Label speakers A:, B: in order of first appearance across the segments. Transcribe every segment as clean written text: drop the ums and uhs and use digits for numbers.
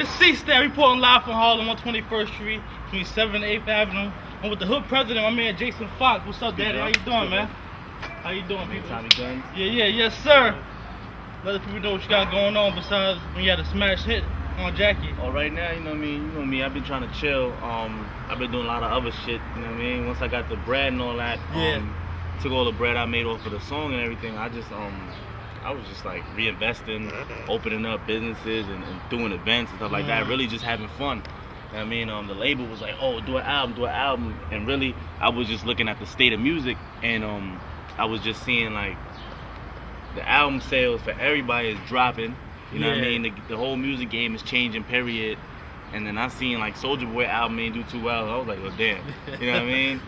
A: It's C-Stat reporting live from Harlem on 21st Street, between 7th and 8th Avenue. I'm with the hood president, my man Jason Foxx. What's up, Daddy? How you doing, man? How you doing, people?
B: Tommy Guns?
A: Yes, sir. Let the people know what you got going on besides when you had a smash hit on Jackie.
B: Oh, right now, you know me, I've been trying to chill. I've been doing a lot of other shit, you know what I mean? Once I got the bread and all that, took all the bread I made off of the song and everything, I was just like reinvesting, opening up businesses and doing events and stuff like that, really just having fun. You know what I mean? The label was like, oh, do an album. And really, I was just looking at the state of music, and I was just seeing like the album sales for everybody is dropping. You know what I mean? The whole music game is changing, period. And then I seen like Soulja Boy album ain't do too well. I was like, well, damn. You know what I mean?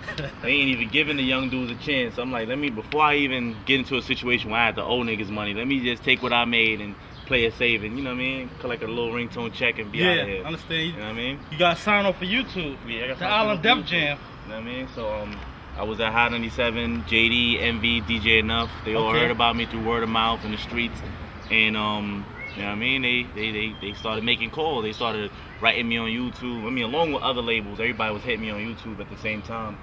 B: They ain't even giving the young dudes a chance. I'm like, before I even get into a situation where I have to owe niggas money, let me just take what I made and play it safe, and you know what I mean? Collect a little ringtone check and be out of here.
A: I understand.
B: You know what I mean?
A: You got to sign off for YouTube.
B: Yeah, I got
A: the Island Def Jam.
B: You know what I mean? So I was at Hot 97, JD, Envy, DJ Enough. They all heard about me through word of mouth in the streets, and you know what I mean? They started making calls. They started writing me on YouTube. I mean, along with other labels, everybody was hitting me on YouTube at the same time,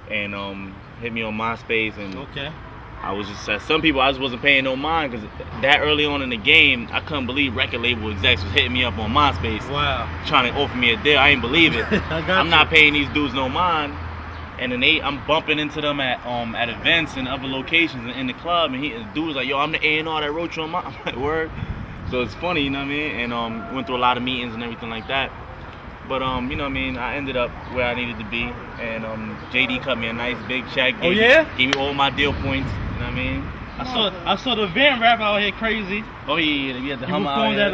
B: and hit me on MySpace. And I was just, some people I just wasn't paying no mind, because that early on in the game, I couldn't believe record label execs was hitting me up on MySpace.
A: Wow.
B: Trying to offer me a deal. I ain't believe it. I'm not paying these dudes no mind. And then I'm bumping into them at events and other locations and in the club, and the dude was like, yo, I'm the A&R that wrote you on my, I'm like, word. So it's funny, you know what I mean? And went through a lot of meetings and everything like that. But you know what I mean? I ended up where I needed to be, and JD cut me a nice big check. Gave me all my deal points. You know what I mean?
A: I saw the van rap out here crazy.
B: Oh yeah, we had the Hummer.
A: You performed at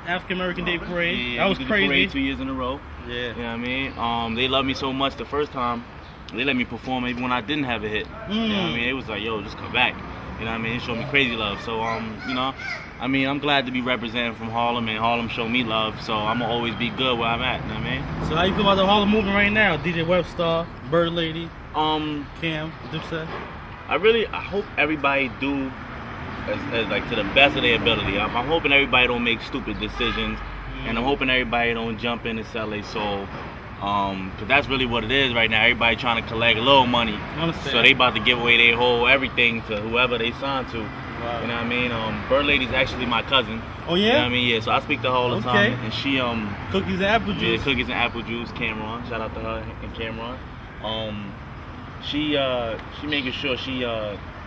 A: African American Day Parade.
B: Yeah,
A: that was crazy.
B: Parade 2 years in a row.
A: Yeah.
B: You know what I mean? They loved me so much the first time. They let me perform even when I didn't have a hit. You know what I mean? It was like, yo, just come back. You know what I mean? They showed me crazy love. So you know, I mean, I'm glad to be representing from Harlem, and Harlem showed me love. So I'm gonna always be good where I'm at. You know what I mean?
A: So how you feel about the Harlem movement right now? DJ Webstar, Bird Lady, Cam, Dipset.
B: I hope everybody do as like to the best of their ability. I'm hoping everybody don't make stupid decisions, and I'm hoping everybody don't jump in and sell their soul. Cause that's really what it is right now. Everybody trying to collect a little money, so they about to give away their whole everything to whoever they signed to. Wow. You know what I mean? Bird Lady's actually my cousin.
A: Oh yeah?
B: You know what I mean? Yeah, so I speak to her all the time, and she
A: cookies and apple juice.
B: Yeah, cookies and apple juice. Cameron, shout out to her and Cameron. She making sure she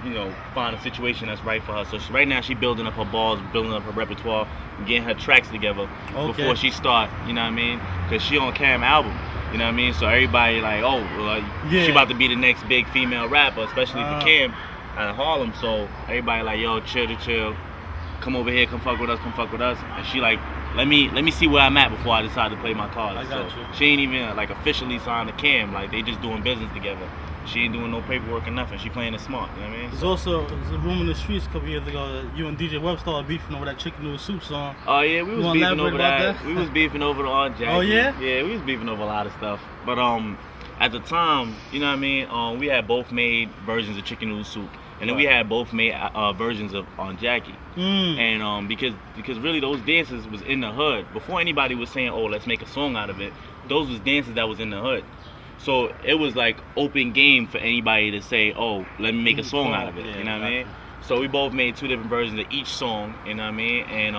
B: you know, find a situation that's right for her. So right now she building up her balls, building up her repertoire, getting her tracks together before she start. You know what I mean? Cause she on Cam album. You know what I mean? So everybody like, she about to be the next big female rapper, especially for Cam out of Harlem. So everybody like, yo, chill. Come over here, come fuck with us. And she like, let me see where I'm at before I decide to play my cards. So she ain't even like officially signed to Cam. Like they just doing business together. She ain't doing no paperwork or nothing. She playing it smart. You know what I mean?
A: There's also a rumor in the streets a couple years ago that you and DJ Webstar are beefing over that chicken noodle soup song.
B: Oh yeah, we was beefing over that. We was beefing over the Jackie.
A: Oh yeah?
B: Yeah, we was beefing over a lot of stuff. But at the time, you know what I mean? We had both made versions of chicken noodle soup, and then we had both made versions of on Jackie. And because really those dances was in the hood before anybody was saying, oh, let's make a song out of it. Those was dances that was in the hood. So it was like open game for anybody to say, oh, let me make a song out of it. You know what I mean? So we both made two different versions of each song. You know what I mean? And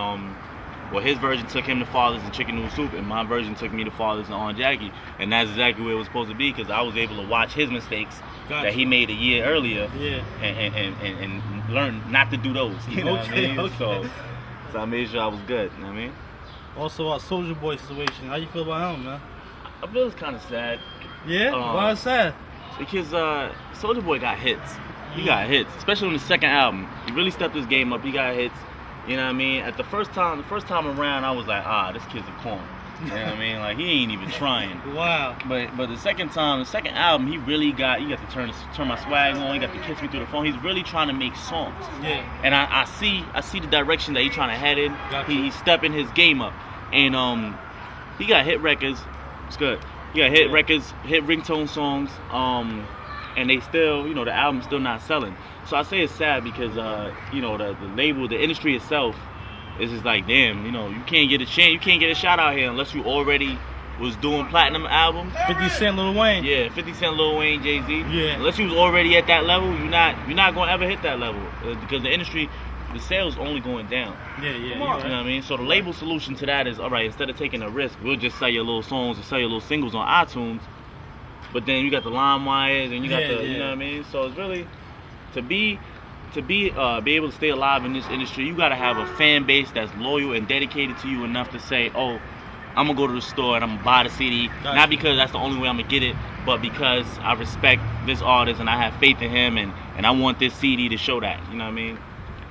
B: well, his version took him to Fathers and Chicken Noodle Soup, and my version took me to Fathers and On Jackie. And that's exactly where it was supposed to be, because I was able to watch his mistakes that he made a year earlier, and learn not to do those. You know what I mean? So I made sure I was good. You know what I mean?
A: Also, Soulja Boy Situation. How you feel about him, man?
B: I feel it's kind of sad.
A: Yeah? Why is sad?
B: Because Soulja Boy got hits. He got hits, especially on the second album. He really stepped his game up. He got hits. You know what I mean? At the first time around, I was like, this kid's a corn. You know what I mean? Like, he ain't even trying.
A: Wow.
B: But the second album, he really got, you got to turn my swag on. He got to kiss me through the phone. He's really trying to make songs. Yeah. And I see the direction that he's trying to head in. He's stepping his game up. And he got hit records. It's good. He got hit records, hit ringtone songs. And they still, you know, the album's still not selling. So I say it's sad because, you know, the label, the industry itself it's just like, damn, you know, you can't get a chance, you can't get a shot out here unless you already was doing platinum albums.
A: 50 Cent, Lil Wayne.
B: Yeah, 50 Cent, Lil Wayne, Jay-Z.
A: Yeah.
B: Unless you was already at that level, you're not gonna ever hit that level because the industry, the sales only going down.
A: Yeah.
B: You know what I mean? So the label solution to that is, all right, instead of taking a risk, we'll just sell your little songs and sell your little singles on iTunes. But then you got the LimeWires and you got you know what I mean? So it's really be able to stay alive in this industry, you gotta have a fan base that's loyal and dedicated to you enough to say, oh, I'm gonna go to the store and I'm gonna buy the CD, not because that's the only way I'm gonna get it, but because I respect this artist and I have faith in him and I want this CD to show that, you know what I mean?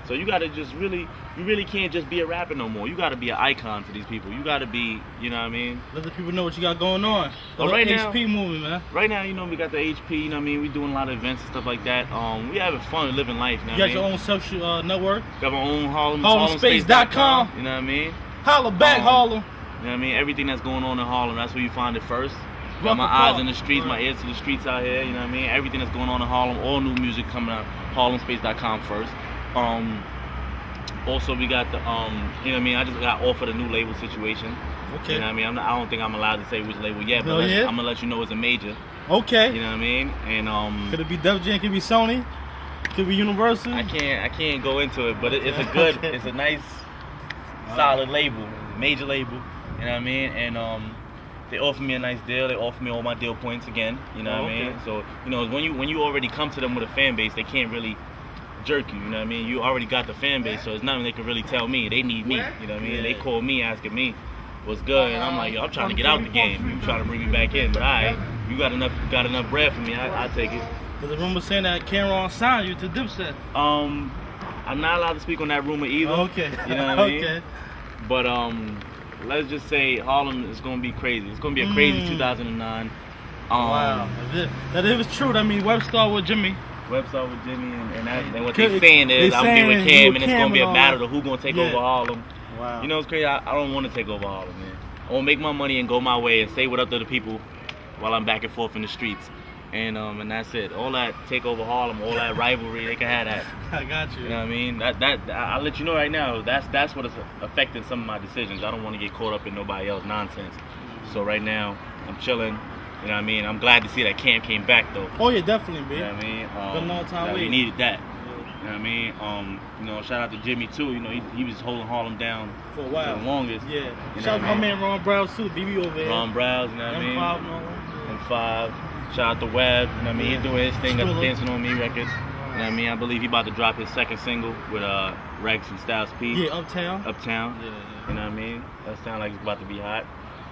B: So you gotta just you really can't just be a rapper no more. You gotta be an icon for these people. You gotta be, you know what I mean?
A: Let the people know what you got going on.
B: But right now,
A: HP movement, man.
B: Right now, you know, we got the HP, you know what I mean? We doing a lot of events and stuff like that. We having fun living life, you know what I mean?
A: You got your own social network?
B: Got our own
A: HarlemSpace.com.
B: You know what I mean?
A: Holla back, Harlem.
B: You know what I mean? Everything that's going on in Harlem, that's where you find it first. Got my eyes in the streets, my ears to the streets out here, you know what I mean? Everything that's going on in Harlem, all new music coming out, HarlemSpace.com first. Also, we got the, you know what I mean? I just got offered a new label situation.
A: Okay.
B: You know what I mean? I don't think I'm allowed to say which label yet, but I'm gonna let you know it's a major.
A: Okay.
B: You know what I mean? And
A: could it be Def Jam? Could it be Sony? Could it be Universal?
B: I can't go into it, but it's a good, it's a nice, solid label, major label. You know what I mean? And they offered me a nice deal. They offered me all my deal points again. You know what I mean? So you know, when you already come to them with a fan base, they can't really jerk you, you know what I mean? You already got the fan base, so it's nothing they can really tell me. They need me, you know what I mean? They call me asking me what's good, and I'm like, yo, I'm trying to get out the game. You trying to bring me back in, but alright, you got enough bread for me. I take it.
A: There's a rumor saying that Cameron signed you to Dipset.
B: I'm not allowed to speak on that rumor either.
A: Okay.
B: You know what I mean? But let's just say Harlem is gonna be crazy. It's gonna be a crazy 2009.
A: Wow. That if it's true, that means Webstar with Jimmy.
B: Webstar with Jimmy, and what they're saying is I'm gonna be with Cam, and it's gonna be a battle of who gonna take over Harlem.
A: Wow.
B: You know what's crazy? I don't want to take over Harlem, man. I want to make my money and go my way and say what up to the people while I'm back and forth in the streets, and that's it. All that take over Harlem, all that rivalry, they can have that.
A: I got you.
B: You know what I mean? That I'll let you know right now. That's what is affecting some of my decisions. I don't want to get caught up in nobody else's nonsense. So right now, I'm chilling. You know what I mean? I'm glad to see that Cam came back though.
A: Oh yeah, definitely, man.
B: You know what I mean?
A: Been a long time
B: we
A: waiting.
B: needed that. You know what I mean? You know, shout out to Jimmy too. You know, he was holding Harlem down
A: for a while.
B: For the longest.
A: Yeah.
B: You
A: Shout out to my man Ron Browse too, BB over here.
B: Ron Browse, you know what I mean?
A: M5 and all that.
B: M5. Shout out to Web, you know what I mean? He's doing his thing, got the Dancing On Me record. You know what I mean? I believe he about to drop his second single with Rex and Styles P.
A: Yeah, Uptown.
B: Yeah. You know what I mean? That sound like it's about to be hot.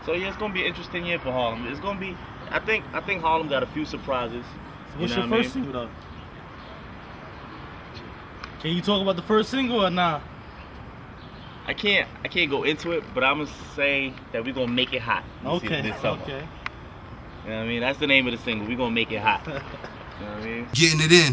B: So yeah, it's gonna be an interesting year for Harlem. It's gonna be. I think Harlem got a few surprises.
A: So what's your first single though? Can you talk about the first single or nah?
B: I can't go into it, but I'm gonna say that we're gonna make it hot. This summer.
A: Okay.
B: You know what I mean? That's the name of the single. We're gonna make it hot. You know what I mean?
C: Getting it in.